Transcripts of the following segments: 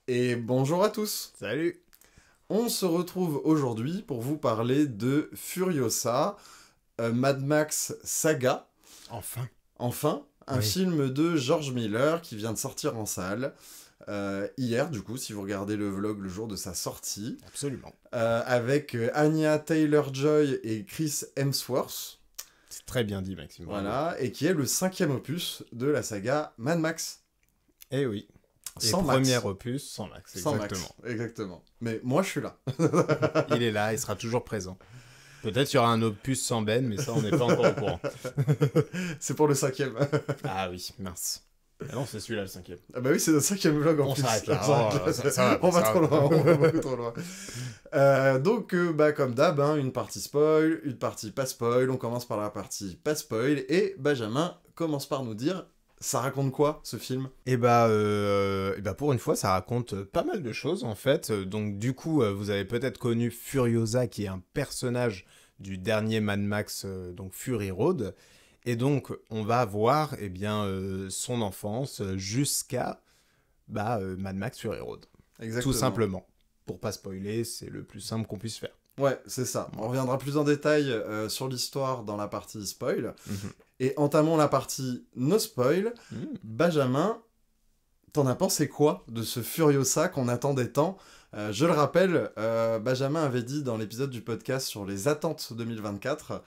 Et bonjour à tous. Salut. On se retrouve aujourd'hui pour vous parler de Furiosa, Mad Max Saga, Enfin. enfin, un Oui, film de George Miller qui vient de sortir en salle hier, du coup, si vous regardez le vlog le jour de sa sortie, absolument. avec Anya Taylor-Joy et Chris Hemsworth, C'est très bien dit, Maxime, bravo. voilà, et qui est le 5e opus de la saga Mad Max, Eh oui. Et sans premier Max. opus, sans Max, Sans Max, exactement. exactement. Mais moi, je suis là. Il est là, il sera toujours présent. Peut-être qu'il y aura un opus sans Ben, mais ça, on n'est pas encore au courant. C'est pour le 5e. Ah oui, mince. Ah non, c'est celui-là le cinquième. Ah bah oui, c'est notre 5e vlog en On plus. s'arrête là. On s'arrête Oh, là. ça va, On va ça trop va. loin, on va beaucoup trop loin. Donc, comme d'hab, hein, une partie spoil, une partie pas spoil. On commence par la partie pas spoil. Et Benjamin commence par nous dire, ça raconte quoi, ce film? Et bah, pour une fois, ça raconte pas mal de choses en fait. Donc du coup, vous avez peut-être connu Furiosa, qui est un personnage du dernier Mad Max, donc Fury Road. Et donc, on va voir son enfance jusqu'à Mad Max Fury Road. Tout Exactement. simplement. Pour pas spoiler, c'est le plus simple qu'on puisse faire. Ouais, c'est ça. On Voilà. reviendra plus en détail sur l'histoire dans la partie spoil. Mhm. Et entamons la partie no spoil. Mhm. Benjamin, t'en as pensé quoi de ce Furiosa qu'on attendait tant? Je le rappelle, Benjamin avait dit dans l'épisode du podcast sur les attentes 2024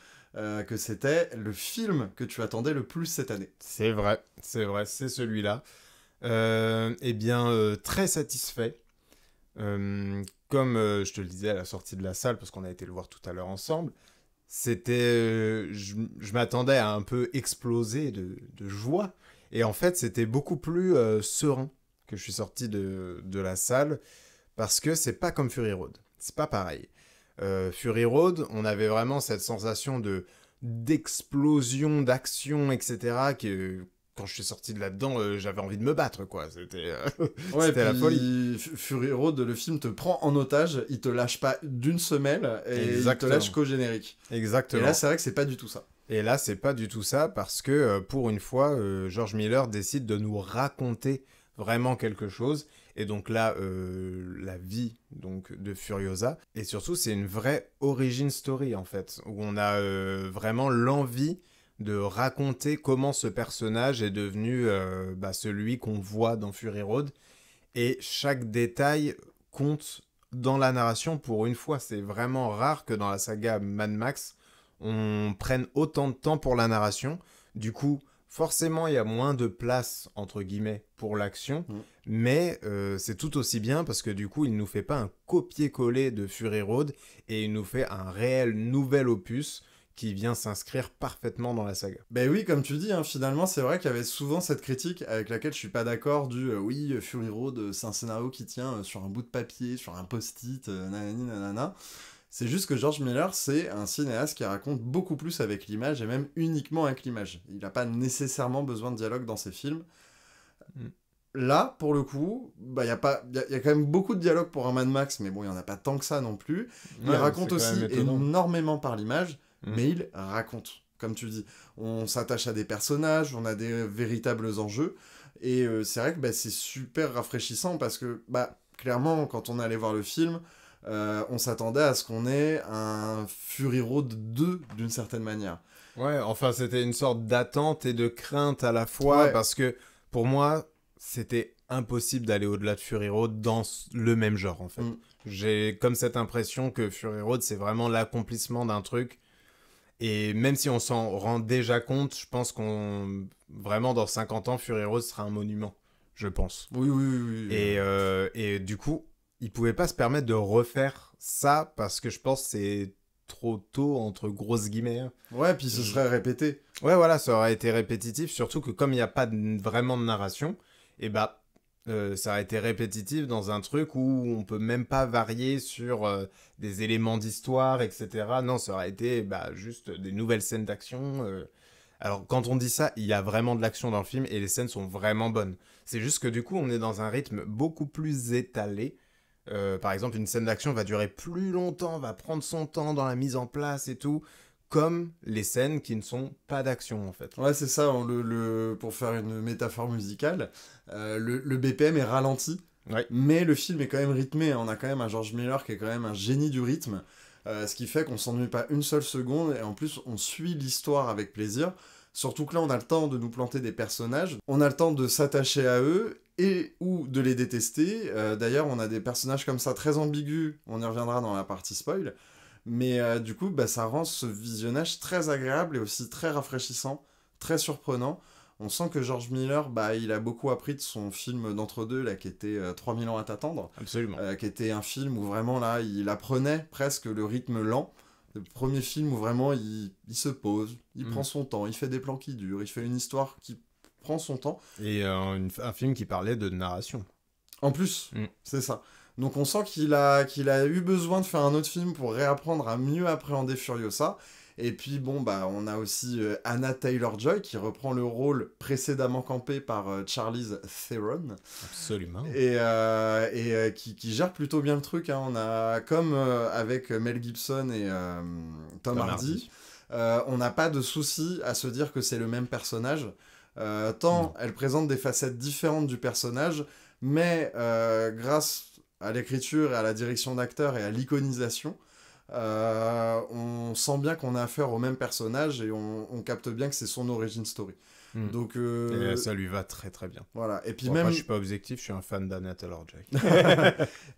que c'était le film que tu attendais le plus cette année. C'est vrai, c'est celui-là. Très satisfait. Comme je te le disais à la sortie de la salle, parce qu'on a été le voir tout à l'heure ensemble, je m'attendais à un peu exploser de joie. Et en fait, c'était beaucoup plus serein que je suis sorti de la salle, parce que c'est pas comme Fury Road. C'est pas pareil. Fury Road, on avait vraiment cette sensation d'explosion, d'action, etc. que quand je suis sorti de là-dedans, j'avais envie de me battre, quoi. Ouais, et C'était la folie. puis Fury Road, le film te prend en otage, il te lâche pas d'une semelle et il te lâche Exactement. qu'au générique. Et là, Exactement. c'est vrai que c'est pas du tout ça. Et là, c'est pas du tout ça, parce que pour une fois, George Miller décide de nous raconter vraiment quelque chose. Et donc là, la vie donc de Furiosa. Et surtout, c'est une vraie origin story, en fait, où on a vraiment l'envie de raconter comment ce personnage est devenu celui qu'on voit dans Fury Road. Et chaque détail compte dans la narration. Pour une fois, c'est vraiment rare que dans la saga Mad Max, on prenne autant de temps pour la narration. Du coup, forcément, il y a moins de place, entre guillemets, pour l'action. Mm. Mais c'est tout aussi bien, parce que du coup, il ne nous fait pas un copier-coller de Fury Road, et il nous fait un réel nouvel opus qui vient s'inscrire parfaitement dans la saga. Ben oui, comme tu dis, hein, finalement, c'est vrai qu'il y avait souvent cette critique avec laquelle je suis pas d'accord du oui, Fury Road, c'est un scénario qui tient sur un bout de papier, sur un post-it, nanani nanana. C'est juste que George Miller, c'est un cinéaste qui raconte beaucoup plus avec l'image et même uniquement avec l'image. Il n'a pas nécessairement besoin de dialogue dans ses films. Mm. Là, pour le coup, bah, y a quand même beaucoup de dialogue pour un Mad Max, mais bon, il n'y en a pas tant que ça non plus. Il Ouais, raconte c'est quand aussi même étonnant. énormément par l'image, Mm. mais il raconte, comme tu dis. On s'attache à des personnages, on a des véritables enjeux, et c'est vrai que bah, c'est super rafraîchissant parce que, bah, clairement, quand on allait voir le film, on s'attendait à ce qu'on ait un Fury Road 2 d'une certaine manière. Ouais, enfin, c'était une sorte d'attente et de crainte à la fois, Ouais, parce que pour moi, c'était impossible d'aller au-delà de Fury Road dans le même genre, en fait. mm, J'ai comme cette impression que Fury Road, c'est vraiment l'accomplissement d'un truc. Et même si on s'en rend déjà compte, je pense vraiment, dans 50 ans, Fury Road sera un monument. Je pense. oui, oui, oui, oui. Et du coup, ils pouvaient pas se permettre de refaire ça, parce que je pense que c'est trop tôt, entre grosses guillemets, hein. Ouais, puis ce Je- serait répété. Ouais, voilà, ça aurait été répétitif, surtout que comme il n'y a pas vraiment de narration, et ça aurait été répétitif dans un truc où on peut même pas varier sur des éléments d'histoire, etc. Non, ça aurait été juste des nouvelles scènes d'action. Alors, quand on dit ça, il y a vraiment de l'action dans le film et les scènes sont vraiment bonnes. C'est juste que du coup, on est dans un rythme beaucoup plus étalé. Par exemple, une scène d'action va durer plus longtemps, va prendre son temps dans la mise en place et tout, comme les scènes qui ne sont pas d'action en fait. Ouais, c'est ça, pour faire une métaphore musicale, le BPM est ralenti Ouais. Mais le film est quand même rythmé, on a quand même un George Miller qui est quand même un génie du rythme, ce qui fait qu'on s'ennuie pas une seule seconde, et en plus on suit l'histoire avec plaisir, surtout que là on a le temps de nous planter des personnages, on a le temps de s'attacher à eux, et ou de les détester. D'ailleurs on a des personnages comme ça très ambigus, on y reviendra dans la partie spoil, mais du coup bah, ça rend ce visionnage très agréable et aussi très rafraîchissant, très surprenant. On sent que George Miller, bah, il a beaucoup appris de son film d'entre-deux, là, qui était 3000 ans à t'attendre. Absolument. Qui était un film où vraiment, là, il apprenait presque le rythme lent. Le premier film où vraiment, il se pose, il prend son temps, il fait des plans qui durent, il fait une histoire qui prend son temps. Et un film qui parlait de narration. En plus, c'est ça. Donc on sent qu'il a eu besoin de faire un autre film pour réapprendre à mieux appréhender Furiosa. Et puis bon, bah on a aussi Anna Taylor-Joy qui reprend le rôle précédemment campé par Charlize Theron. Absolument. Et qui gère plutôt bien le truc. Hein. On a, comme avec Mel Gibson et Tom Hardy, on n'a pas de souci à se dire que c'est le même personnage. Tant elle présente des facettes différentes du personnage, mais grâce à l'écriture et à la direction d'acteur et à l'iconisation, on sent bien qu'on a affaire au même personnage et on capte bien que c'est son origin story. Donc, et ça lui va très très bien. Voilà. Et puis bon, même... Après, je suis pas objectif, je suis un fan d'Anna Taylor-Joy.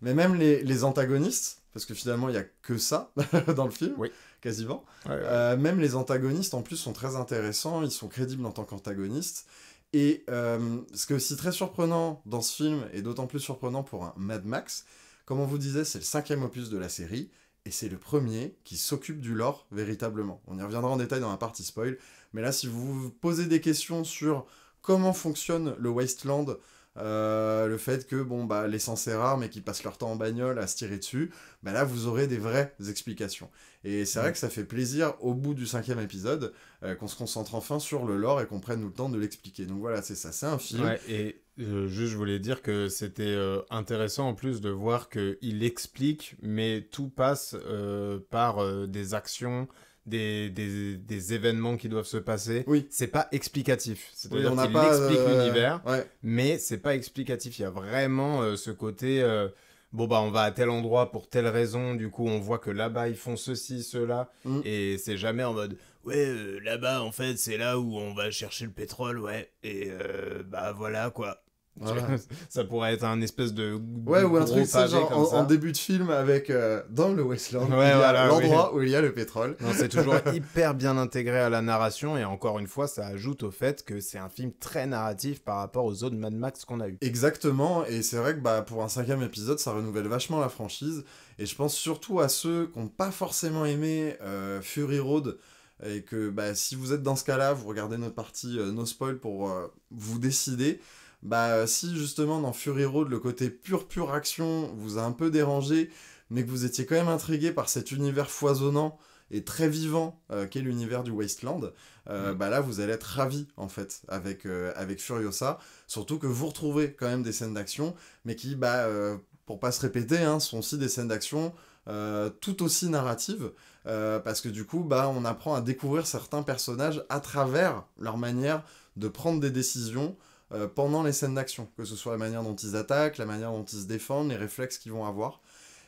Mais même les antagonistes, parce que finalement il y a que ça dans le film, quasiment. Même les antagonistes en plus sont très intéressants, ils sont crédibles en tant qu'antagonistes. Et ce qui est aussi très surprenant dans ce film, et d'autant plus surprenant pour un Mad Max, comme on vous disait, c'est le 5e opus de la série, et c'est le premier qui s'occupe du lore véritablement. On y reviendra en détail dans la partie spoil, mais là si vous vous posez des questions sur comment fonctionne le Wasteland, le fait que bon bah l'essence est rare mais qu'ils passent leur temps en bagnole à se tirer dessus, bah là vous aurez des vraies explications. Et c'est vrai que ça fait plaisir au bout du 5e épisode qu'on se concentre enfin sur le lore et qu'on prenne le temps de l'expliquer. Donc voilà, c'est ça, c'est un film. Ouais, et juste je voulais dire que c'était intéressant en plus de voir qu'il explique, mais tout passe par des actions, des événements qui doivent se passer. Oui. C'est pas explicatif. C'est-à-dire qu'il explique l'univers, ouais. mais c'est pas explicatif. Il y a vraiment ce côté... bon bah on va à tel endroit pour telle raison, du coup on voit que là-bas ils font ceci, cela, et c'est jamais en mode ouais là-bas en fait c'est là où on va chercher le pétrole, ouais, et bah voilà quoi. Voilà. Ça pourrait être un espèce de ouais, ou un truc c'est genre en début de film avec dans le Wasteland l'endroit où il y a le pétrole. Non, c'est toujours hyper bien intégré à la narration, et encore une fois ça ajoute au fait que c'est un film très narratif par rapport aux autres Mad Max qu'on a eu. Exactement, et c'est vrai que bah, pour un 5e épisode ça renouvelle vachement la franchise, et je pense surtout à ceux qui n'ont pas forcément aimé Fury Road, et que bah, si vous êtes dans ce cas-là, vous regardez notre partie no spoil pour vous décider. Bah si justement dans Fury Road le côté pure action vous a un peu dérangé, mais que vous étiez quand même intrigué par cet univers foisonnant et très vivant qu'est l'univers du Wasteland, bah là vous allez être ravis en fait avec Furiosa, surtout que vous retrouvez quand même des scènes d'action, mais qui bah pour pas se répéter hein, sont aussi des scènes d'action tout aussi narratives, parce que du coup bah on apprend à découvrir certains personnages à travers leur manière de prendre des décisions pendant les scènes d'action, que ce soit la manière dont ils attaquent, la manière dont ils se défendent, les réflexes qu'ils vont avoir.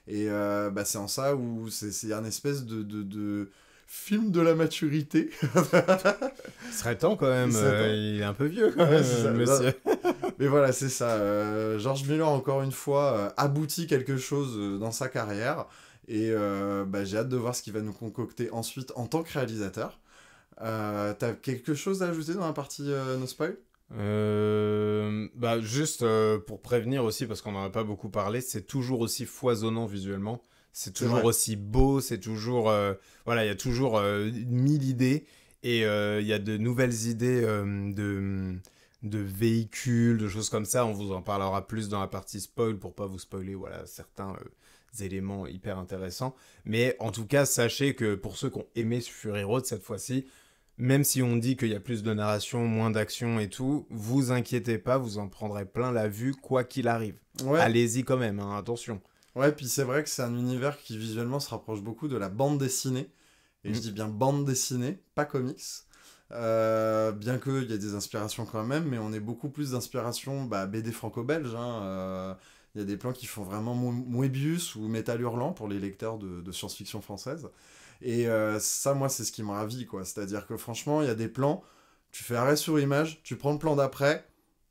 Et bah, c'est en ça où c'est un espèce de film de la maturité. Il serait temps quand même, il est un peu vieux quand même, ça, monsieur. Mais voilà, c'est ça. George Miller, encore une fois, aboutit quelque chose dans sa carrière. Et bah, j'ai hâte de voir ce qu'il va nous concocter ensuite en tant que réalisateur. T'as quelque chose à ajouter dans la partie no spoil ? Bah juste pour prévenir aussi, parce qu'on n'en a pas beaucoup parlé, c'est toujours aussi foisonnant visuellement, c'est toujours aussi beau, c'est toujours voilà, il y a toujours 1000 idées, et il y a de nouvelles idées de véhicules, de choses comme ça. On vous en parlera plus dans la partie spoil pour pas vous spoiler voilà certains éléments hyper intéressants, mais en tout cas sachez que pour ceux qui ont aimé Fury Road cette fois-ci, même si on dit qu'il y a plus de narration, moins d'action et tout, vous inquiétez pas, vous en prendrez plein la vue quoi qu'il arrive. Ouais. Allez-y quand même, hein, attention. Ouais, puis c'est vrai que c'est un univers qui visuellement se rapproche beaucoup de la bande dessinée. Et je dis bien bande dessinée, pas comics. Bien qu'il y ait des inspirations quand même, mais on est beaucoup plus d'inspiration BD franco-belge. Hein, Il y a des plans qui font vraiment Moebius ou Métal Hurlant pour les lecteurs de science-fiction française. Et ça, moi, c'est ce qui me ravit, quoi. C'est-à-dire que franchement, il y a des plans, tu fais arrêt sur image, tu prends le plan d'après,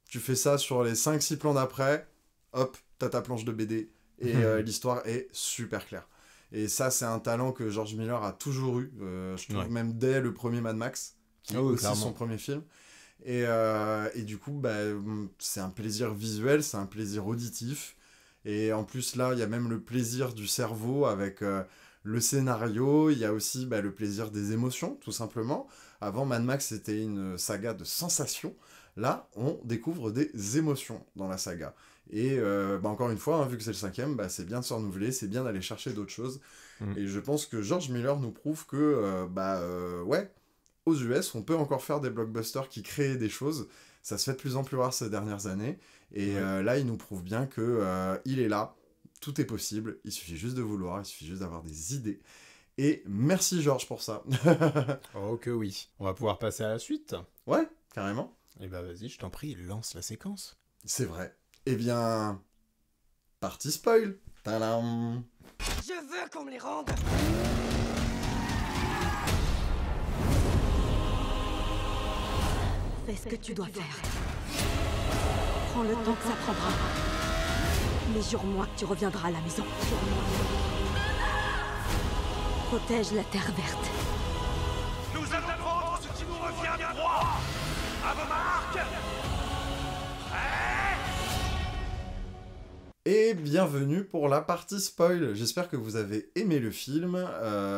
tu fais ça sur les 5-6 plans d'après, hop, t'as ta planche de BD, et l'histoire est super claire. Et ça, c'est un talent que George Miller a toujours eu, je trouve, même dès le premier Mad Max, qui est aussi son premier film. Et du coup, bah, c'est un plaisir visuel, c'est un plaisir auditif. Et en plus, là, il y a même le plaisir du cerveau avec le scénario. Il y a aussi le plaisir des émotions, tout simplement. Avant, Mad Max, c'était une saga de sensations. Là, on découvre des émotions dans la saga. Et encore une fois, vu que c'est le 5e, c'est bien de se renouveler, c'est bien d'aller chercher d'autres choses. Et je pense que George Miller nous prouve que, ouais, aux US, on peut encore faire des blockbusters qui créent des choses. Ça se fait de plus en plus rare ces dernières années. Et là, il nous prouve bien que il est là, tout est possible. Il suffit juste de vouloir, il suffit juste d'avoir des idées. Et merci George pour ça. Oh que oui. On va pouvoir passer à la suite. Ouais, carrément. Et bah vas-y, je t'en prie, lance la séquence. C'est vrai. Eh bien, partie spoil. Tadam. Je veux qu'on me les rende. Fais ce que tu dois faire. Prends le temps que ça prendra. Mais jure-moi que tu reviendras à la maison. Protège la Terre verte. Nous allons prendre ce qui nous revient de droit. À vos marques. Et bienvenue pour la partie spoil. J'espère que vous avez aimé le film.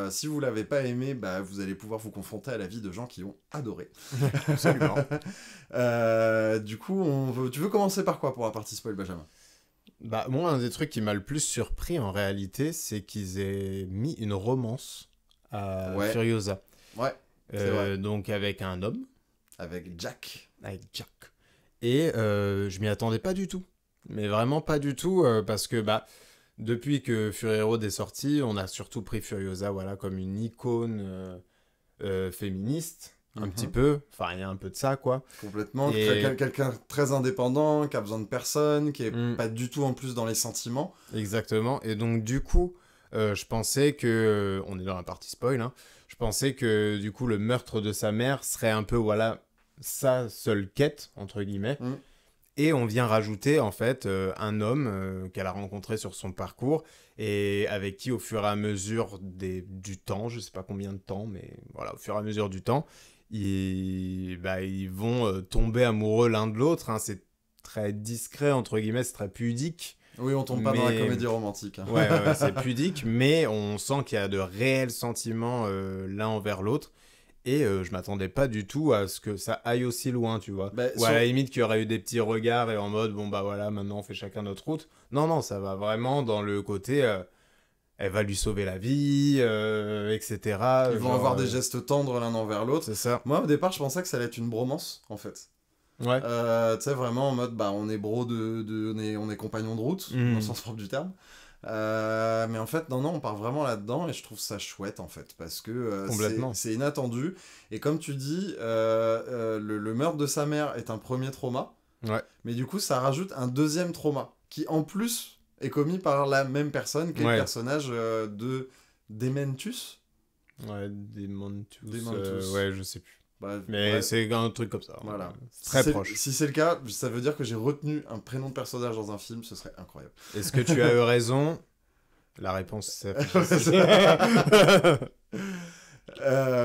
Si vous l'avez pas aimé, vous allez pouvoir vous confronter à la vie de gens qui ont adoré. Absolument. Du coup, tu veux commencer par quoi pour la partie spoil, Benjamin ? Bah, moi, un des trucs qui m'a le plus surpris en réalité, c'est qu'ils aient mis une romance à Furiosa. Ouais. C'est vrai. Donc avec un homme. Avec Jack. Avec Jack. Et je m'y attendais pas du tout. Mais vraiment pas du tout, parce que depuis que Fury Road est sorti, on a surtout pris Furiosa comme une icône féministe, un petit peu. Enfin, il y a un peu de ça, quoi. Complètement. Quelqu'un très indépendant, qui a besoin de personne, qui est pas du tout en plus dans les sentiments. Exactement. Et donc, du coup, je pensais que... on est dans la partie spoil, hein. Je pensais que, du coup, le meurtre de sa mère serait un peu, sa seule quête, entre guillemets. Et on vient rajouter, en fait, un homme qu'elle a rencontré sur son parcours et avec qui, au fur et à mesure du temps, je sais pas combien de temps, mais voilà, au fur et à mesure du temps, ils vont tomber amoureux l'un de l'autre. Hein. C'est très discret, entre guillemets, c'est très pudique. Oui, on tombe pas dans la comédie romantique. Hein. Ouais, c'est pudique, mais on sent qu'il y a de réels sentiments l'un envers l'autre. Et je m'attendais pas du tout à ce que ça aille aussi loin, tu vois. Ou à la limite qu'il y aurait eu des petits regards et en mode, maintenant on fait chacun notre route. Non, ça va vraiment dans le côté, elle va lui sauver la vie, etc. Ils vont avoir des gestes tendres l'un envers l'autre. C'est ça. Moi, au départ, je pensais que ça allait être une bromance, en fait. Ouais. Tu sais, vraiment en mode, on est bro on est compagnons de route, dans le sens propre du terme. Mais en fait, non, on part vraiment là-dedans et je trouve ça chouette, en fait, parce que c'est inattendu. Et comme tu dis, le meurtre de sa mère est un premier trauma. Ouais. Mais du coup, ça rajoute un deuxième trauma, qui en plus est commis par la même personne, qui est le personnage de Dementus. Ouais, Dementus. Dementus. Ouais, je sais plus. Mais c'est un truc comme ça. Voilà. Très proche. Si c'est le cas, ça veut dire que j'ai retenu un prénom de personnage dans un film, ce serait incroyable. Est-ce que tu as eu raison ? La réponse, c'est...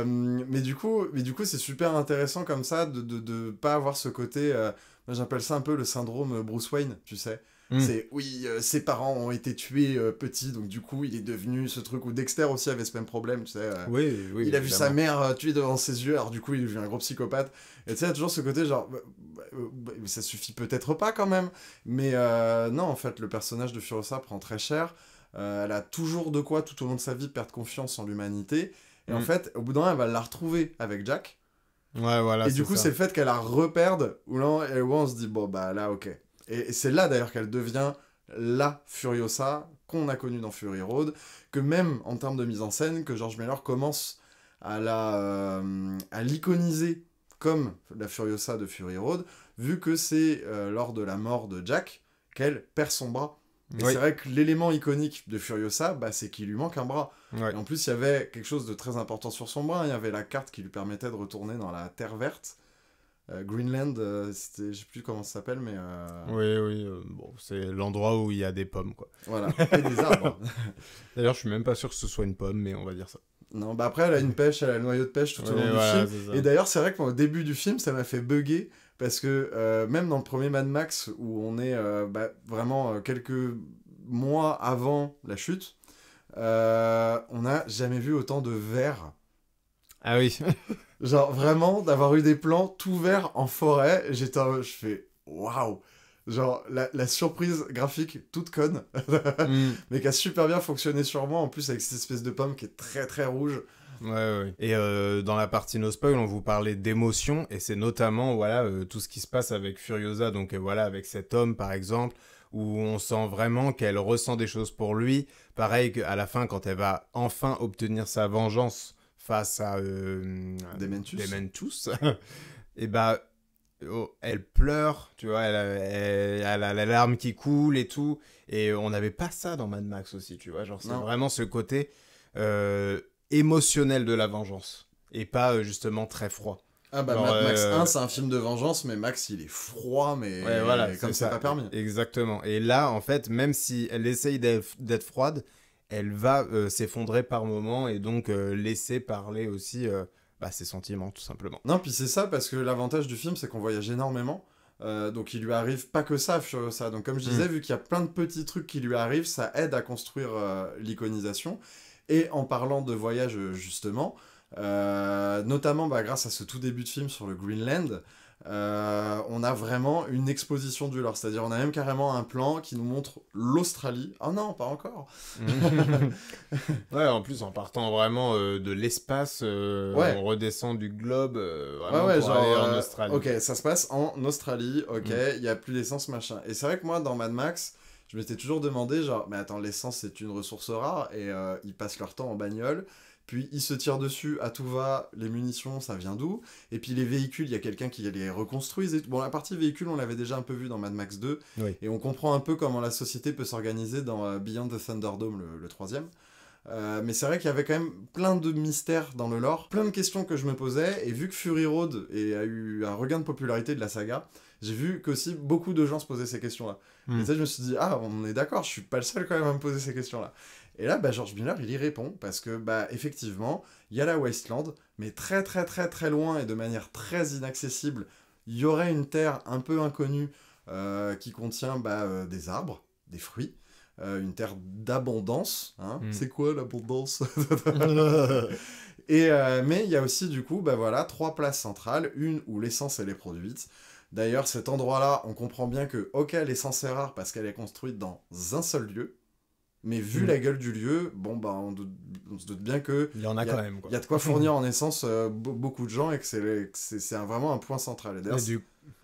mais du coup, c'est super intéressant comme ça de pas avoir ce côté... moi, j'appelle ça un peu le syndrome Bruce Wayne, tu sais. C'est, ses parents ont été tués petits, donc du coup, il est devenu ce truc où Dexter aussi avait ce même problème, tu sais. Oui, il a vu sa mère tuée devant ses yeux, alors du coup, il est devenu un gros psychopathe. Et tu sais, il y a toujours ce côté genre, ça suffit peut-être pas quand même. Mais non, en fait, le personnage de Furiosa prend très cher. Elle a toujours de quoi, tout au long de sa vie, perdre confiance en l'humanité. Et en fait, au bout d'un moment, elle va la retrouver avec Jack. Ouais, voilà. Et du coup, c'est le fait qu'elle la reperde, où là, on se dit, là, ok. Et c'est là d'ailleurs qu'elle devient la Furiosa qu'on a connue dans Fury Road, que même en termes de mise en scène, que George Miller commence à l'iconiser comme la Furiosa de Fury Road, vu que c'est lors de la mort de Jack qu'elle perd son bras. Et c'est vrai que l'élément iconique de Furiosa, bah, c'est qu'il lui manque un bras. Ouais. Et en plus, il y avait quelque chose de très important sur son bras. Il y avait la carte qui lui permettait de retourner dans la Terre verte. Greenland, je sais plus comment ça s'appelle, mais... Oui, bon, c'est l'endroit où il y a des pommes, quoi. Voilà, et des arbres. D'ailleurs, je suis même pas sûr que ce soit une pomme, mais on va dire ça. Non, bah après, elle a une pêche, elle a le noyau de pêche tout au long du film. Et d'ailleurs, c'est vrai qu'au début du film, ça m'a fait bugger, parce que même dans le premier Mad Max, où on est vraiment quelques mois avant la chute, on n'a jamais vu autant de verre. Ah oui. Genre, vraiment, d'avoir eu des plans tout verts en forêt, je fais, waouh! Genre, la surprise graphique toute conne, mais qui a super bien fonctionné sur moi, en plus avec cette espèce de pomme qui est très très rouge. Ouais. Et dans la partie no spoil, on vous parlait d'émotion, et c'est notamment tout ce qui se passe avec Furiosa, donc avec cet homme par exemple, où on sent vraiment qu'elle ressent des choses pour lui. Pareil qu'à la fin, quand elle va enfin obtenir sa vengeance face à Dementus, et bah elle pleure, tu vois, elle a la larme qui coule et tout, et on n'avait pas ça dans Mad Max aussi, tu vois, genre c'est vraiment ce côté émotionnel de la vengeance, et pas justement très froid. Ah bah Mad Max 1 c'est un film de vengeance, mais Max il est froid, mais comme c'est pas permis. Exactement, et là en fait, même si elle essaye d'être froide, elle va s'effondrer par moments, et donc laisser parler aussi ses sentiments, tout simplement. Non, puis c'est ça, parce que l'avantage du film, c'est qu'on voyage énormément, donc il lui arrive pas que ça, Furiosa. Donc comme je disais, vu qu'il y a plein de petits trucs qui lui arrivent, ça aide à construire l'iconisation. Et en parlant de voyage, justement, notamment grâce à ce tout début de film sur le Greenland, on a vraiment une exposition du lore, c'est-à-dire on a même carrément un plan qui nous montre l'Australie. Oh non, pas encore. Ouais, en plus en partant vraiment de l'espace, on redescend du globe vraiment pour aller en Australie. Ok, ça se passe en Australie, ok, il y a plus d'essence, machin. Et c'est vrai que moi dans Mad Max, je m'étais toujours demandé genre, mais attends, l'essence c'est une ressource rare, et ils passent leur temps en bagnole. Puis ils se tirent dessus à tout va, les munitions, ça vient d'où? Et puis les véhicules, il y a quelqu'un qui les reconstruise. Bon, la partie véhicules, on l'avait déjà un peu vu dans Mad Max 2. Oui. Et on comprend un peu comment la société peut s'organiser dans Beyond the Thunderdome, le troisième. Mais c'est vrai qu'il y avait quand même plein de mystères dans le lore, plein de questions que je me posais. Et vu que Fury Road a eu un regain de popularité de la saga, j'ai vu qu'aussi beaucoup de gens se posaient ces questions-là. Et ça, je me suis dit, on est d'accord, je suis pas le seul quand même à me poser ces questions-là. Et là, George Miller, il y répond, parce que, effectivement, il y a la Wasteland, mais très très très très loin et de manière très inaccessible, il y aurait une terre un peu inconnue qui contient des arbres, des fruits, une terre d'abondance. Hein. C'est quoi l'abondance? Mais il y a aussi, du coup, 3 places centrales, une où l'essence, elle est produite. D'ailleurs, cet endroit-là, on comprend bien que, ok, l'essence est rare parce qu'elle est construite dans un seul lieu, mais vu la gueule du lieu, on se doute bien que il y en a quand même, quoi. Il y a de quoi fournir en essence beaucoup de gens, et que c'est vraiment un point central.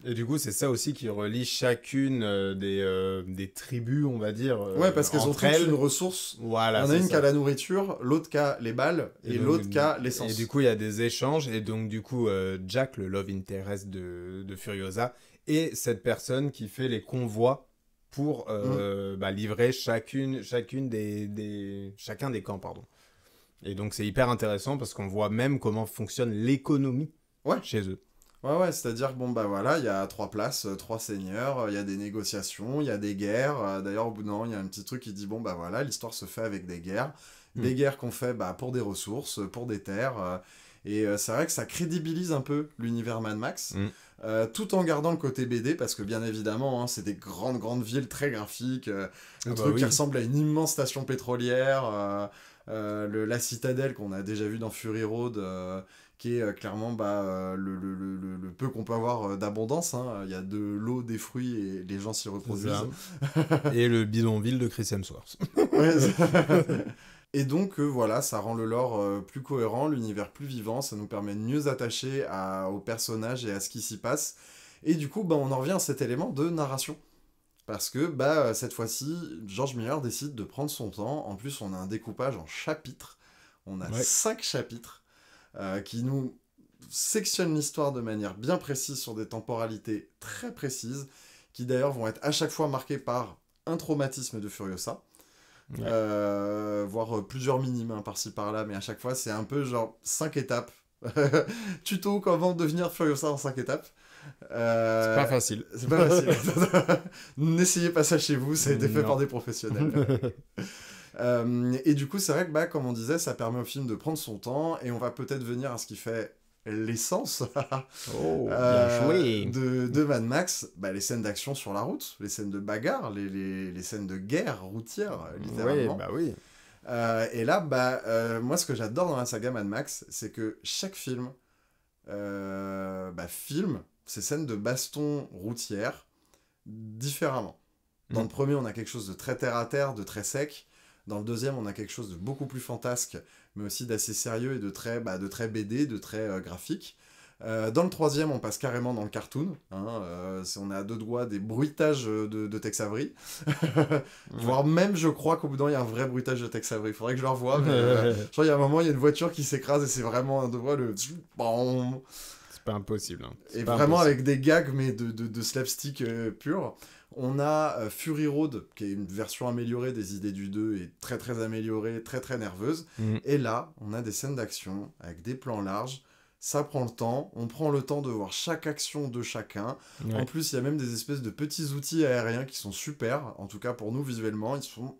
Et du coup, c'est ça aussi qui relie chacune des tribus, on va dire. Ouais, parce qu'elles ont toutes une ressource. Voilà, on a une qui a la nourriture, l'autre qui a les balles, et donc, l'autre qui a l'essence. Et du coup, il y a des échanges, et donc du coup, Jack, le love interest de Furiosa, est cette personne qui fait les convois pour livrer chacun des camps, pardon. Et donc c'est hyper intéressant parce qu'on voit même comment fonctionne l'économie chez eux. Ouais, c'est-à-dire que il y a 3 places, 3 seigneurs, il y a des négociations, il y a des guerres. D'ailleurs, au bout d'un moment, il y a un petit truc qui dit, l'histoire se fait avec des guerres. Des guerres qu'on fait pour des ressources, pour des terres. Et c'est vrai que ça crédibilise un peu l'univers Mad Max. Tout en gardant le côté BD, parce que bien évidemment, c'est des grandes villes très graphiques, qui ressemble à une immense station pétrolière, la citadelle qu'on a déjà vu dans Fury Road, qui est clairement le peu qu'on peut avoir d'abondance. Hein. Il y a de l'eau, des fruits, et les gens s'y reproduisent. Et le bidonville de Chris Hemsworth. Et donc, ça rend le lore plus cohérent, l'univers plus vivant, ça nous permet de mieux attacher aux personnages et à ce qui s'y passe. Et du coup, on en revient à cet élément de narration. Parce que, cette fois-ci, George Miller décide de prendre son temps. En plus, on a un découpage en chapitres. On a 5 chapitres qui nous sectionnent l'histoire de manière bien précise sur des temporalités très précises, qui d'ailleurs vont être à chaque fois marquées par un traumatisme de Furiosa. Ouais. Voire plusieurs mini-mains par-ci par-là, mais à chaque fois c'est un peu genre 5 étapes. Tuto comment devenir Furiosa en 5 étapes. C'est pas facile. C'est pas facile. N'essayez pas ça chez vous, ça a été fait Non. par des professionnels. Et du coup, c'est vrai que, bah, comme on disait, ça permet au film de prendre son temps, et on va peut-être venir à ce qui fait l'essence Oh, bien joué. de Mad Max, bah, les scènes d'action sur la route, les scènes de bagarre, les scènes de guerre routière, littéralement. Oui, bah oui. Et là, bah, moi, ce que j'adore dans la saga Mad Max, c'est que chaque film filme ces scènes de baston routière différemment. Dans le premier, on a quelque chose de très terre-à-terre, de très sec. Dans le deuxième, on a quelque chose de beaucoup plus fantasque, mais aussi d'assez sérieux et de très BD, de très graphique. Dans le troisième, on passe carrément dans le cartoon. On est à deux doigts des bruitages de Tex Avery. Voire même, je crois qu'au bout d'un moment, il y a un vrai bruitage de Tex Avery. Il faudrait que je le revoie. Mais, genre, il y a un moment, il y a une voiture qui s'écrase et c'est vraiment un deux doigts le... C'est pas impossible. Hein. Et vraiment avec des gags, mais de slapstick pur. On a Fury Road, qui est une version améliorée des idées du 2, et très très améliorée, très très nerveuse. Et là, on a des scènes d'action avec des plans larges. Ça prend le temps, on prend le temps de voir chaque action de chacun. Ouais. En plus, il y a même des espèces de petits outils aériens qui sont super, en tout cas pour nous visuellement, ils sont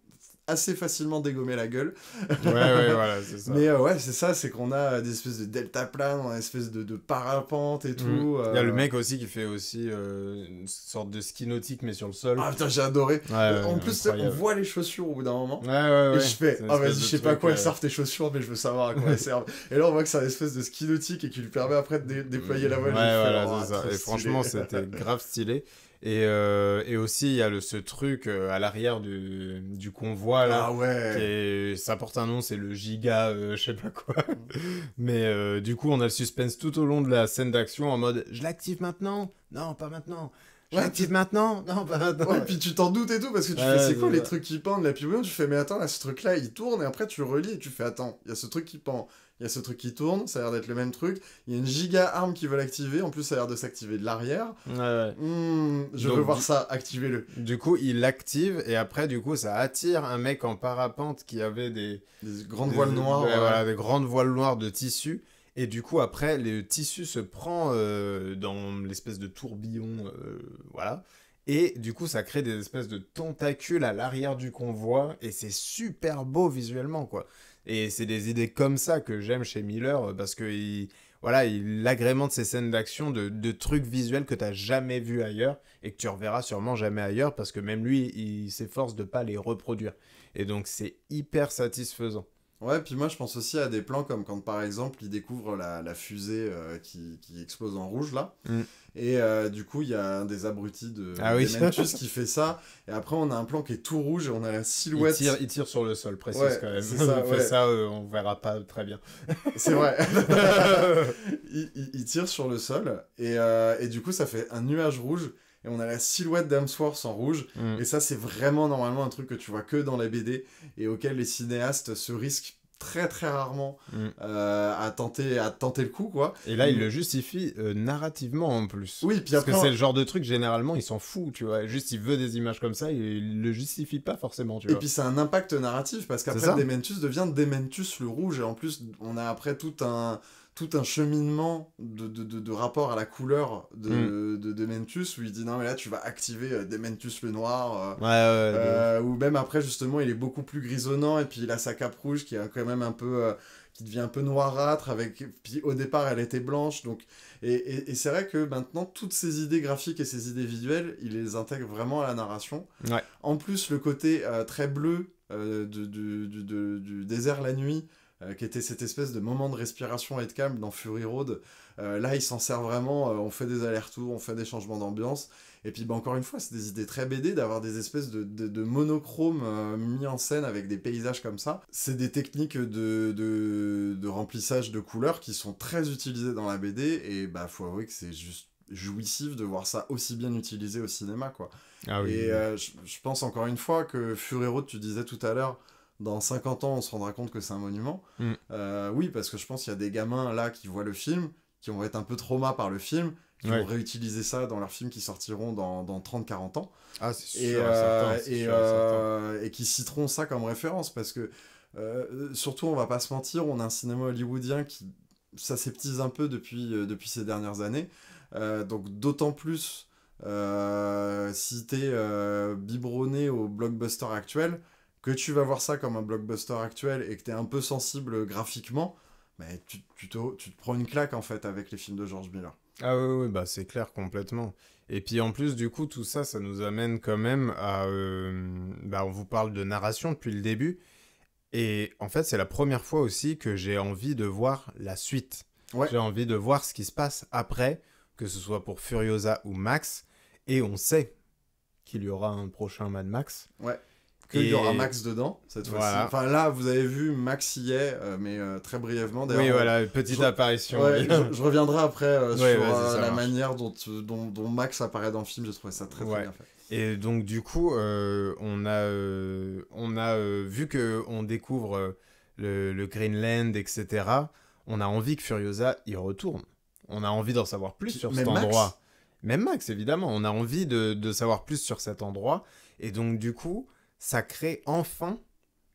assez facilement dégommés la gueule. Ouais, voilà, c'est ça. Mais ouais, c'est ça, c'est qu'on a des espèces de deltaplanes, on a des espèces de parapente et tout. Il y a le mec aussi qui fait aussi une sorte de ski nautique, mais sur le sol. Ah putain, j'ai adoré. En plus, incroyable. on voit les chaussures au bout d'un moment. Ouais. Et je fais, C'est une ah vas-y, espèce je de sais pas à truc, quoi elles servent tes chaussures, mais je veux savoir à quoi elles servent. Et là, on voit que c'est une espèce de ski nautique et qui lui permet après de déployer la voile. Ouais, J'ai fait, voilà, oh, c'est ça. trop Et stylé. franchement, c'était grave stylé. Et aussi, il y a ce truc à l'arrière du convoi, là. Ah ouais. Ça porte un nom, c'est le giga, je sais pas quoi. Mais du coup, on a le suspense tout au long de la scène d'action en mode, je l'active maintenant? Non, pas maintenant. Je l'active maintenant? Non, pas maintenant. Ouais, puis tu t'en doutes et tout, parce que tu Ouais, fais, c'est quoi c'est les ça. trucs qui pendent là? Puis oui, tu fais, mais attends, là, ce truc-là, il tourne, et après tu relis et tu fais, attends, il y a ce truc qui pend, il y a ce truc qui tourne, ça a l'air d'être le même truc, il y a une giga arme qui veut l'activer, en plus ça a l'air de s'activer de l'arrière. Ouais. Je Donc, veux voir ça, activez-le. Du coup, il l'active, et après, du coup, ça attire un mec en parapente qui avait des Grandes voiles noires. ouais, voilà, des grandes voiles noires de tissu. Et du coup, après, le tissu se prend dans l'espèce de tourbillon, voilà. Et du coup, ça crée des espèces de tentacules à l'arrière du convoi, et c'est super beau visuellement, quoi. Et c'est des idées comme ça que j'aime chez Miller, parce que il agrémente ses scènes d'action de trucs visuels que t'as jamais vus ailleurs, et que tu reverras sûrement jamais ailleurs, parce que même lui, il s'efforce de pas les reproduire. Et donc, c'est hyper satisfaisant. Ouais, puis moi je pense aussi à des plans comme quand par exemple il découvre la fusée qui explose en rouge là. Et du coup il y a un des abrutis de Dementus qui fait ça. Et après on a un plan qui est tout rouge et on a la silhouette. Il tire sur le sol, précise Ouais, quand même. c'est ça, Il fait ouais. ça, on verra pas très bien. C'est vrai. il tire sur le sol et du coup ça fait un nuage rouge. Et on a la silhouette d'Hemsworth en rouge. Et ça, c'est vraiment normalement un truc que tu vois que dans les BD et auquel les cinéastes se risquent très très rarement à tenter le coup, quoi. Et là, il le justifie narrativement en plus. Oui, puis Parce après... que c'est le genre de truc, généralement, il s'en fout, tu vois. Juste, il veut des images comme ça, il le justifie pas forcément, tu vois. Et puis c'est un impact narratif, parce qu'après Dementus devient Dementus le rouge. Et en plus, on a après tout un cheminement de rapport à la couleur de Dementus, où il dit non mais là tu vas activer Dementus le noir, ou même après justement il est beaucoup plus grisonnant, et puis il a sa cape rouge qui est quand même un peu qui devient un peu noirâtre, puis au départ elle était blanche, donc et c'est vrai que maintenant toutes ces idées graphiques et ces idées visuelles il les intègre vraiment à la narration. En plus le côté très bleu du désert la nuit, qui était cette espèce de moment de respiration et de calme dans Fury Road. Là, il s'en sert vraiment, on fait des allers-retours, on fait des changements d'ambiance, et puis encore une fois, c'est des idées très BD d'avoir des espèces de monochromes mis en scène avec des paysages comme ça. C'est des techniques de remplissage de couleurs qui sont très utilisées dans la BD, et bah faut avouer que c'est juste jouissif de voir ça aussi bien utilisé au cinéma, quoi. Et je pense encore une fois que Fury Road, tu disais tout à l'heure, dans 50 ans, on se rendra compte que c'est un monument. Oui, parce que je pense qu'il y a des gamins là qui voient le film, qui vont être un peu trauma par le film, qui vont réutiliser ça dans leurs films qui sortiront dans 30-40 ans. Ah, c'est sûr, certain, et qui citeront ça comme référence, parce que surtout, on va pas se mentir, on a un cinéma hollywoodien qui s'aseptise un peu depuis ces dernières années, donc d'autant plus si t'es biberonné au blockbuster actuel, que tu vas voir ça comme un blockbuster actuel et que t'es un peu sensible graphiquement, mais tu te prends une claque en fait avec les films de George Miller. Ah oui, bah c'est clair, complètement. Et puis en plus, du coup, tout ça, ça nous amène quand même à... on vous parle de narration depuis le début, et en fait, c'est la première fois aussi que j'ai envie de voir la suite. Ouais. J'ai envie de voir ce qui se passe après, que ce soit pour Furiosa ou Max, et on sait qu'il y aura un prochain Mad Max. Ouais. Qu'il y aura Max dedans, cette fois-ci. Enfin, là, vous avez vu, Max y est, mais très brièvement. Oui, voilà, une petite apparition. Ouais, je reviendrai après sur la marche. manière dont Max apparaît dans le film. J'ai trouvé ça très bien fait. Et donc, du coup, on a vu qu'on découvre le Greenland, etc. On a envie que Furiosa y retourne. On a envie d'en savoir plus sur cet endroit. Même Max, évidemment. On a envie de savoir plus sur cet endroit. Et donc, du coup... ça crée enfin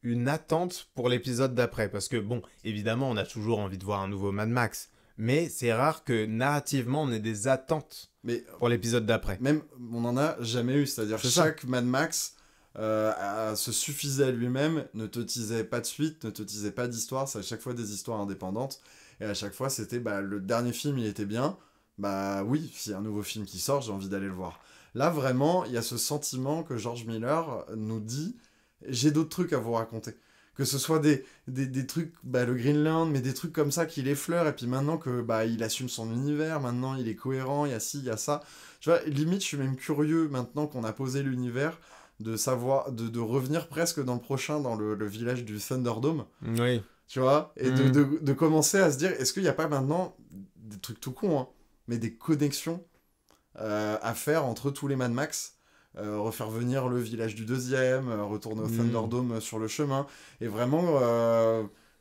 une attente pour l'épisode d'après. Parce que, bon, évidemment, on a toujours envie de voir un nouveau Mad Max. Mais c'est rare que, narrativement, on ait des attentes pour l'épisode d'après. Même, on n'en a jamais eu. C'est-à-dire chaque Mad Max se suffisait à lui-même, ne te teasait pas de suite, ne te teasait pas d'histoire. C'est à chaque fois des histoires indépendantes. Et à chaque fois, c'était, le dernier film, il était bien. Bah oui, s'il y a un nouveau film qui sort, j'ai envie d'aller le voir. Là, vraiment, il y a ce sentiment que George Miller nous dit « J'ai d'autres trucs à vous raconter ». Que ce soit des trucs, le Greenland, mais des trucs comme ça qu'il effleure, et puis maintenant que il assume son univers, maintenant il est cohérent, il y a ci, il y a ça. Tu vois, limite, je suis même curieux, maintenant qu'on a posé l'univers, de savoir, de revenir presque dans le prochain, dans le village du Thunderdome. Oui. Tu vois, et de commencer à se dire, est-ce qu'il n'y a pas maintenant des trucs tout cons, hein, mais des connexions à faire entre tous les Mad Max, refaire venir le village du deuxième, retourner au Thunderdome sur le chemin, et vraiment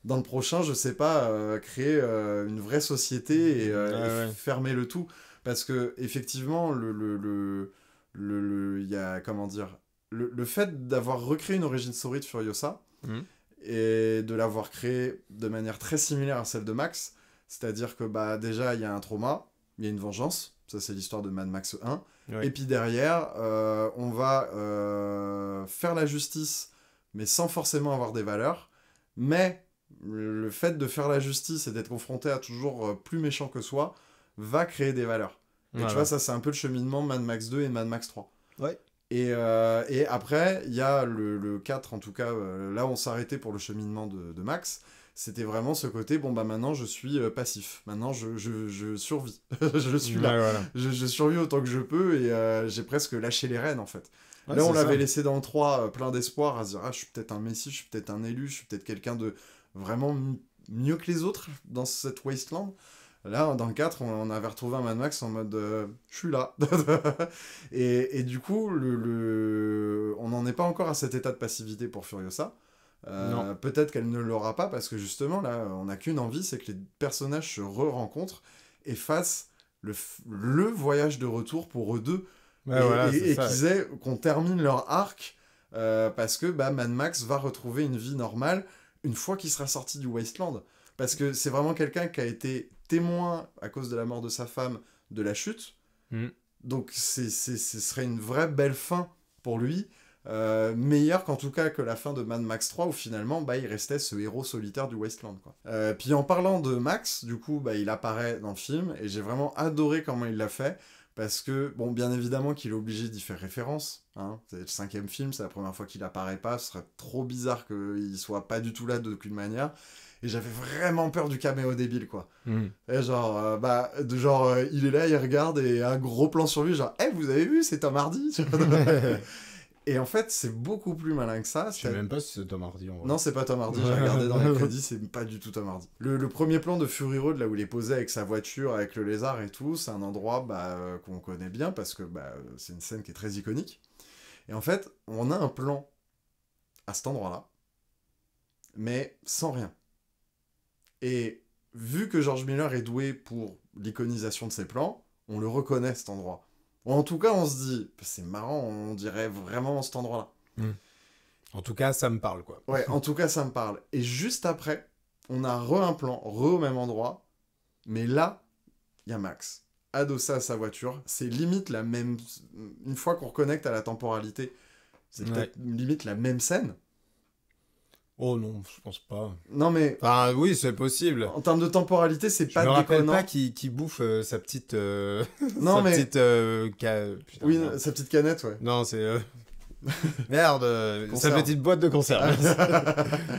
dans le prochain, je sais pas, créer une vraie société et fermer le tout, parce que effectivement il y a, comment dire, le fait d'avoir recréé une origin story de Furiosa et de l'avoir créée de manière très similaire à celle de Max, c'est-à-dire que déjà il y a un trauma, il y a une vengeance. Ça, c'est l'histoire de Mad Max 1. Oui. Et puis derrière, on va faire la justice, mais sans forcément avoir des valeurs. Mais le fait de faire la justice et d'être confronté à toujours plus méchant que soi va créer des valeurs. Et tu vois, ça, c'est un peu le cheminement de Mad Max 2 et Mad Max 3. Ouais. Et après, il y a le 4, en tout cas, là, on s'arrêtait pour le cheminement de Max. C'était vraiment ce côté, maintenant je suis passif, maintenant je survis, je suis là, voilà. je survis autant que je peux et j'ai presque lâché les rênes en fait. Ouais, là on l'avait laissé dans le 3 plein d'espoir à se dire, je suis peut-être un messie, je suis peut-être un élu, je suis peut-être quelqu'un de vraiment mieux que les autres dans cette wasteland. Là dans le 4 on avait retrouvé un Mad Max en mode je suis là. et du coup on n'en est pas encore à cet état de passivité pour Furiosa. Peut-être qu'elle ne l'aura pas parce que justement là on n'a qu'une envie, c'est que les personnages se re-rencontrent et fassent le voyage de retour pour eux deux et qu'on termine leur arc parce que Mad Max va retrouver une vie normale une fois qu'il sera sorti du Wasteland, parce que c'est vraiment quelqu'un qui a été témoin à cause de la mort de sa femme de la chute, donc ce serait une vraie belle fin pour lui. Meilleur qu'en tout cas que la fin de Mad Max 3 où finalement il restait ce héros solitaire du Wasteland quoi. Puis en parlant de Max, du coup il apparaît dans le film et j'ai vraiment adoré comment il l'a fait, parce que bien évidemment qu'il est obligé d'y faire référence, hein. C'est le 5e film, c'est la première fois qu'il apparaît pas, ce serait trop bizarre qu'il soit pas du tout là d'aucune manière. Et j'avais vraiment peur du caméo débile, quoi. Et genre, il est là, il regarde, et un gros plan sur lui, genre, vous avez vu, c'est Tom Hardy. Et en fait, c'est beaucoup plus malin que ça. Je sais même pas si c'est Tom Hardy, en vrai. Non, c'est pas Tom Hardy, j'ai regardé dans les crédits, c'est pas du tout Tom Hardy. Le premier plan de Fury Road, là où il est posé avec sa voiture, avec le lézard et tout, c'est un endroit qu'on connaît bien, parce que c'est une scène qui est très iconique. Et en fait, on a un plan à cet endroit-là, mais sans rien. Et vu que George Miller est doué pour l'iconisation de ses plans, on le reconnaît cet endroit. Ou en tout cas, on se dit, c'est marrant, on dirait vraiment cet endroit-là. En tout cas, ça me parle, quoi. Ouais, en tout cas, ça me parle. Et juste après, on a un plan, au même endroit, mais là, il y a Max, adossé à sa voiture. C'est limite la même... Une fois qu'on reconnecte à la temporalité, c'est peut-être limite la même scène. Oh non, je pense pas. Non, mais... Enfin, oui, c'est possible. En termes de temporalité, c'est pas Je me rappelle déconnant. pas qui bouffe sa petite... Non, sa mais... petite... Putain, oui, merde. sa petite canette, ouais. Non, c'est... Merde, sa Conserve. petite boîte de conserve.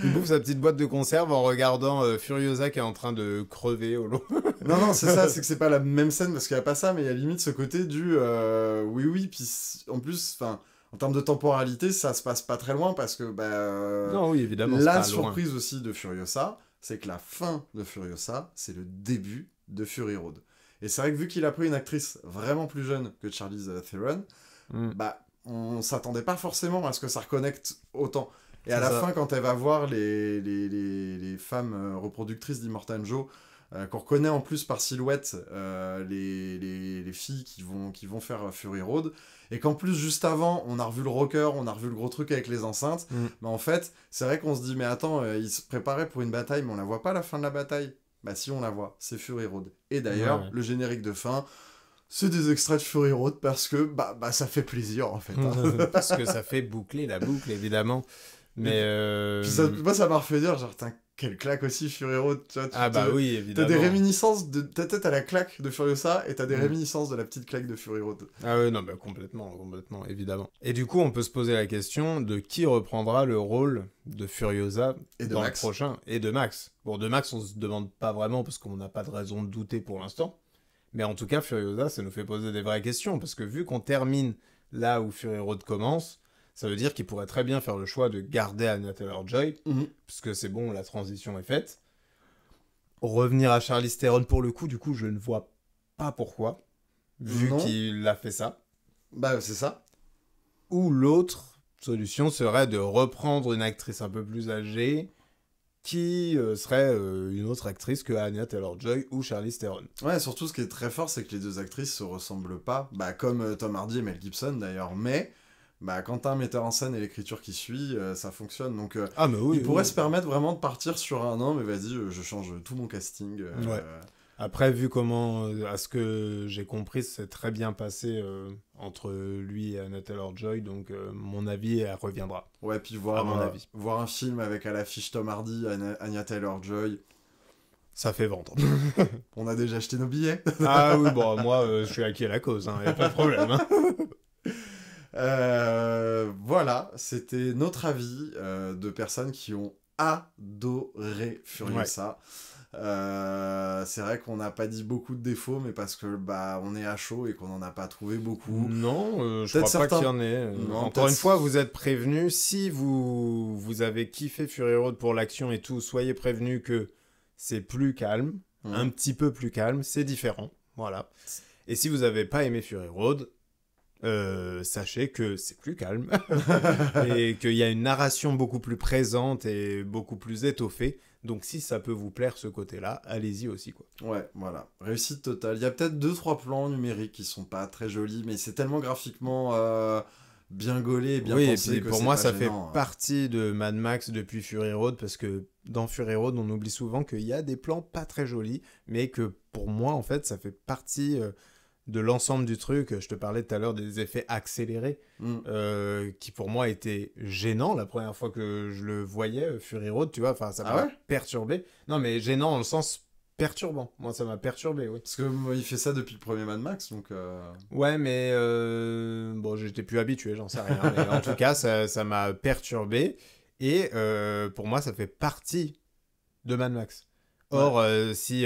Il bouffe sa petite boîte de conserve en regardant Furiosa qui est en train de crever au loin. Non, c'est ça, c'est que c'est pas la même scène parce qu'il y a pas ça, mais il y a limite ce côté du oui, puis en plus, enfin, en termes de temporalité, ça se passe pas très loin parce que Non, oui, évidemment, c'est la pas loin. surprise aussi de Furiosa, c'est que la fin de Furiosa, c'est le début de Fury Road. Et c'est vrai que vu qu'il a pris une actrice vraiment plus jeune que Charlize Theron, on s'attendait pas forcément à ce que ça reconnecte autant. Et à la fin, quand elle va voir les femmes reproductrices d'Immortan Joe, qu'on reconnaît en plus par silhouette les filles qui vont faire Fury Road, et qu'en plus, juste avant, on a revu le rocker, on a revu le gros truc avec les enceintes, mais en fait, c'est vrai qu'on se dit, mais attends, il se préparait pour une bataille, mais on la voit pas à la fin de la bataille. Bah si, on la voit, c'est Fury Road. Et d'ailleurs, le générique de fin... C'est des extraits de Fury Road parce que ça fait plaisir en fait. Hein. Parce que ça fait boucler la boucle, évidemment. Mais Puis moi ça m'a refait dire, genre, quelle claque aussi Fury Road. Tu vois, oui, évidemment. T'as des réminiscences de ta tête à la claque de Furiosa et t'as des réminiscences de la petite claque de Fury Road. Ah oui, non, complètement, évidemment. Et du coup, on peut se poser la question de qui reprendra le rôle de Furiosa dans le prochain, et de Max. Bon, de Max, on se demande pas vraiment parce qu'on n'a pas de raison de douter pour l'instant. Mais en tout cas, Furiosa, ça nous fait poser des vraies questions, parce que vu qu'on termine là où Fury Road commence, ça veut dire qu'il pourrait très bien faire le choix de garder Anya Taylor-Joy, puisque c'est bon, la transition est faite. Revenir à Charlize Theron pour le coup, du coup, je ne vois pas pourquoi, vu qu'il a fait ça. Bah, c'est ça. Ou l'autre solution serait de reprendre une actrice un peu plus âgée, qui serait une autre actrice que Anya Taylor-Joy ou Charlize Theron. Ouais, surtout ce qui est très fort, c'est que les deux actrices se ressemblent pas, comme Tom Hardy et Mel Gibson d'ailleurs, mais quand t'as un metteur en scène et l'écriture qui suit, ça fonctionne. Donc il pourrait se permettre vraiment de partir sur un an, mais vas-y, je change tout mon casting. Ouais. Après, vu comment, à ce que j'ai compris, c'est très bien passé entre lui et Anya Taylor-Joy, donc mon avis, elle reviendra. Ouais, puis voir un film avec à l'affiche Tom Hardy, Anya Taylor-Joy... Ça fait vendre. On a déjà acheté nos billets. Ah oui, bon, moi, je suis acquis à la cause, y a pas de problème. Voilà, c'était notre avis de personnes qui ont adoré Furiosa. Ouais. C'est vrai qu'on n'a pas dit beaucoup de défauts, mais parce que on est à chaud et qu'on n'en a pas trouvé beaucoup. Non, je crois pas qu'il y en ait. Encore une fois, vous êtes prévenus. Si vous avez kiffé Fury Road pour l'action et tout, soyez prévenus que c'est plus calme, un petit peu plus calme, c'est différent. Voilà. Et si vous n'avez pas aimé Fury Road, sachez que c'est plus calme et qu'il y a une narration beaucoup plus présente et beaucoup plus étoffée. Donc si ça peut vous plaire ce côté-là, allez-y aussi, quoi. Ouais, voilà. Réussite totale. Il y a peut-être 2-3 plans numériques qui sont pas très jolis, mais c'est tellement graphiquement bien gaulé et bien pensé. Et puis que pour moi, ça gênant, fait partie de Mad Max depuis Fury Road, parce que dans Fury Road, on oublie souvent qu'il y a des plans pas très jolis, mais que pour moi, en fait, ça fait partie... de l'ensemble du truc. Je te parlais tout à l'heure des effets accélérés, qui pour moi étaient gênants la première fois que je le voyais, Fury Road, tu vois, enfin ça m'a perturbé. Non mais gênant dans le sens perturbant, moi ça m'a perturbé, oui. Parce que il fait ça depuis le premier Mad Max, donc... Ouais, mais bon, j'étais plus habitué, j'en sais rien, mais en tout cas ça m'a perturbé, et pour moi ça fait partie de Mad Max. Or, si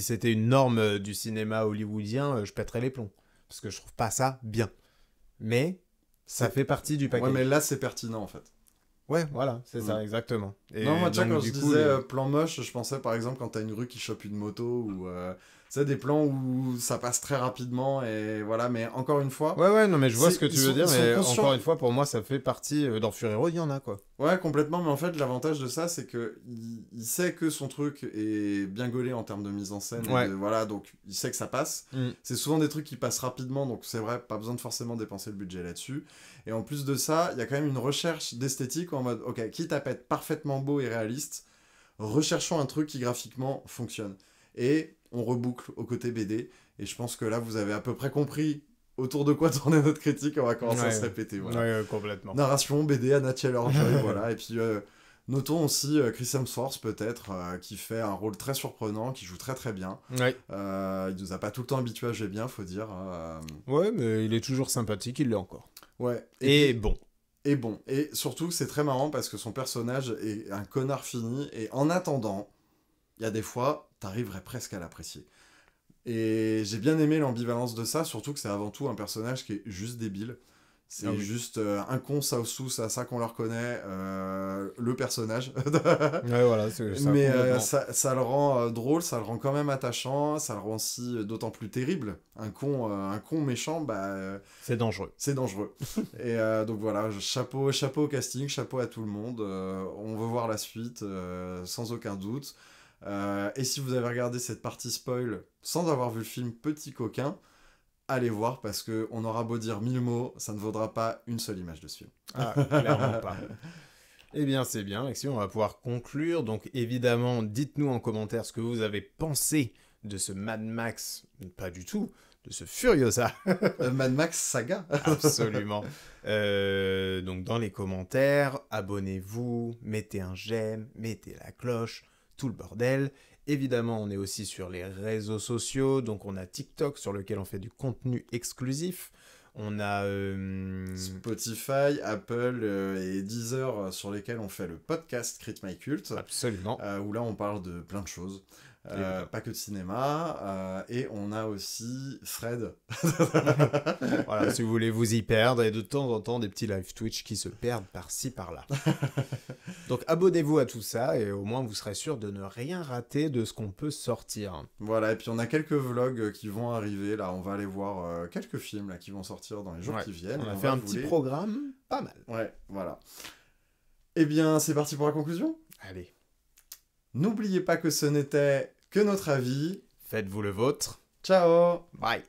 c'était une norme du cinéma hollywoodien, je pèterais les plombs. Parce que je trouve pas ça bien. Mais ça fait partie du package. Ouais, mais là, c'est pertinent, en fait. Ouais, voilà, c'est ça, exactement. Et non, moi, tu vois, quand je du coup, disais plan moche, je pensais, par exemple, quand t'as une rue qui chope une moto, ou sais, des plans où ça passe très rapidement, et voilà, mais encore une fois... Ouais, non, mais je vois C'est- ce que tu ils veux sont- dire, ils sont mais conscients. encore une fois, pour moi, ça fait partie... dans Fury Road, il y en a, quoi. Ouais, complètement, mais en fait, l'avantage de ça, c'est que il sait que son truc est bien gaulé en termes de mise en scène, et Ouais. voilà, donc il sait que ça passe. C'est souvent des trucs qui passent rapidement, donc c'est vrai, pas besoin de forcément dépenser le budget là-dessus. Et en plus de ça, il y a quand même une recherche d'esthétique en mode, ok, quitte à pas être parfaitement beau et réaliste, recherchons un truc qui graphiquement fonctionne. Et on reboucle au côté BD, et je pense que là, vous avez à peu près compris autour de quoi tourner notre critique, on va commencer à se répéter. Voilà. Ouais, complètement. Narration, BD, Anna Taylor-Joy, voilà. Et puis, notons aussi Chris Hemsworth, peut-être, qui fait un rôle très surprenant, qui joue très très bien. Ouais. Il nous a pas tout le temps habitués à jouer bien, faut dire. Ouais, mais il est toujours sympathique, il l'est encore. Ouais. Et puis- bon. Et bon. Et surtout, c'est très marrant parce que son personnage est un connard fini. Et en attendant, il y a des fois, t'arriverais presque à l'apprécier. Et j'ai bien aimé l'ambivalence de ça, surtout que c'est avant tout un personnage qui est juste débile. C'est Ah oui. juste un con, ça sous, c'est à ça qu'on le reconnaît, le personnage. Ouais, voilà, c'est ça. Mais complètement. ça le rend drôle, ça le rend quand même attachant, ça le rend aussi d'autant plus terrible. Un con méchant, C'est dangereux. c'est dangereux. Et donc voilà, chapeau au casting, chapeau à tout le monde. On veut voir la suite, sans aucun doute. Et si vous avez regardé cette partie spoil sans avoir vu le film, petit coquin, allez voir parce que on aura beau dire 1000 mots, ça ne vaudra pas une seule image de ce film. Ah, clairement pas. Eh bien, c'est bien, Maxime, on va pouvoir conclure. Donc, évidemment, dites-nous en commentaire ce que vous avez pensé de ce Mad Max, pas du tout, de ce Furiosa. Mad Max Saga. Absolument. Donc, dans les commentaires, abonnez-vous, mettez un j'aime, mettez la cloche, tout le bordel. Évidemment, on est aussi sur les réseaux sociaux, donc on a TikTok sur lequel on fait du contenu exclusif. On a... Spotify, Apple et Deezer sur lesquels on fait le podcast Crit My Cult, Absolument. où là on parle de plein de choses, Évidemment. pas que de cinéma, et on a aussi Fred. Voilà, si vous voulez vous y perdre, et de temps en temps des petits live Twitch qui se perdent par-ci par-là. Donc abonnez-vous à tout ça, et au moins vous serez sûr de ne rien rater de ce qu'on peut sortir. Voilà, et puis on a quelques vlogs qui vont arriver, là on va aller voir quelques films là, qui vont sortir dans les jours Ouais, qui viennent. On et a on fait va un vous petit les- programme, pas mal. Ouais, voilà. Eh bien, c'est parti pour la conclusion. Allez, N'oubliez pas que ce n'était que notre avis. faites-vous le vôtre. Ciao! Bye.